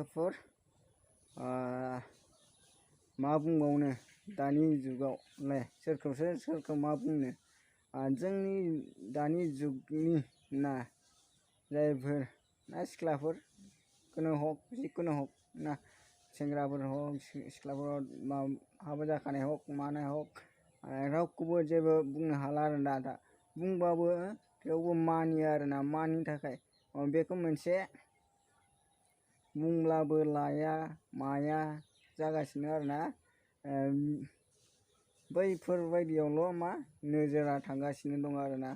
लोगोफोर मा बुंबावनो दानि जुगावलाय सोरखौ मा बुंनो जोंनि दानि जुगनि ना जायफोर ना सिख्लाफोरखौनो हक जिखुनु हक ना सेंग्राफोर हक सिख्लाफोर हाबा जाखानाय हक मानाय हक रावखौबो जेबो बुंनो हाला आरो दा बुंबाबो थेवबो मानिया आरोना मानिनो थाखाय बेखौ मोनसे बुंब्लाबो लाया माया जागासिनो आरोना बैफोरबायदियावल' मा नोजोरा थांगासिनो दं आरोना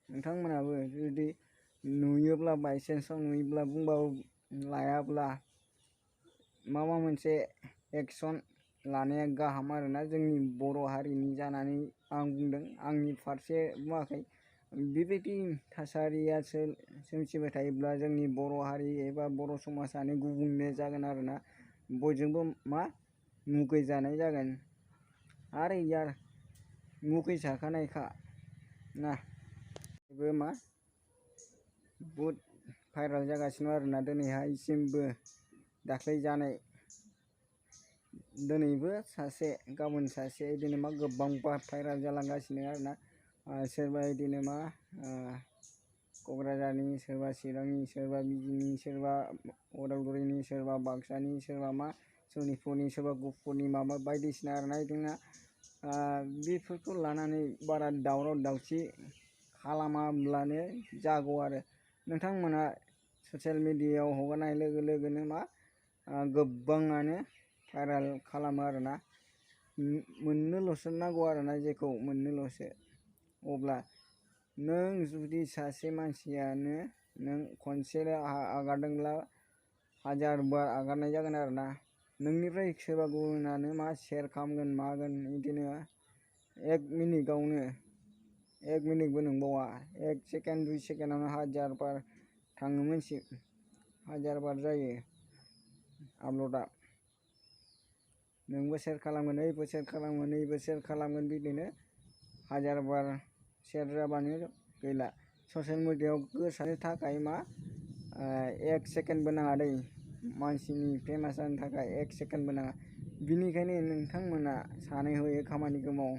नोंथांमोनाबो जुदि नुयोब्ला बायसेन्सआव नुयोब्ला बुंबाबो लायाब्ला माबा मोनसे एक्सन लानाया गाहाम आरोना जोंनि बर' हारिनि जानानै आं बुंदों आंनि फारसे बुङाखै बेबायदि थासारिया सोमजिबाय थायोब्ला जोंनि बर' हारि एबा बर' समाजानो गुबुंले जागोन आरोना बयजोंबो मा मुगैजानाय जागोन आरो यार मुगैजाखानायखा ना बेबो मा बहुद भाइराल जागासिनो आरोना दिनैहायसिमबो दाख्लै जानाय दिनैबो सासे गाबोन सासे बिदिनो मा गोबां भाइराल जालांगासिनो आरोना सोरबा बिदिनो मा क'क्राझारनि सोरबा चिरांनि सोरबा बिजिनि सोरबा उदालगुरिनि सोरबा बाक्सानि सोरबा मा सनितपुरनि सोरबा गहपुरनि माबा बायदिसिना आरोना बिदिनो बेफोरखौ लानानै बारा दावराव दावसि खालामाब्लानो जागौ आरो नोंथांमोना ससियेल मिडियायाव हगारनाय लोगो लोगोनो मा गोबाङानो भाइराल खालामो आरोना मोननोल'सो नांगौ आरोना जेखौ मोननोल'सो अब्ला नों जुदि सासे मानसियानो नों खनसेल' आगारदोंब्ला हाजार बार आगारनाय जागोन आरोना नोंनिफ्राय सोरबा गुबुनानो मा शेयार खालामगोन मागोन बिदिनो 1 मिनिटबो नंबावा 1 सेकेन्ड 2 सेकेन्डआवनो हाजार बार थाङो हाजार बार जायो आपल'डआ नोंबो शेयार खालामगोन ओइबो शेयार खालामगोन नैबो शेयार खालामगोन बिदिनो हाजार बार शेयार जाबानो गैला ससियेल मिडियायाव गोसारनो थाखाय मा 1 सेकेन्डबो नाङा दै मानसिनि फेमास जानो थाखाय 1 सेकेन्डबो नाङा बिनिखायनो नोंथांमोना सानै हयै खामानिखौ माव।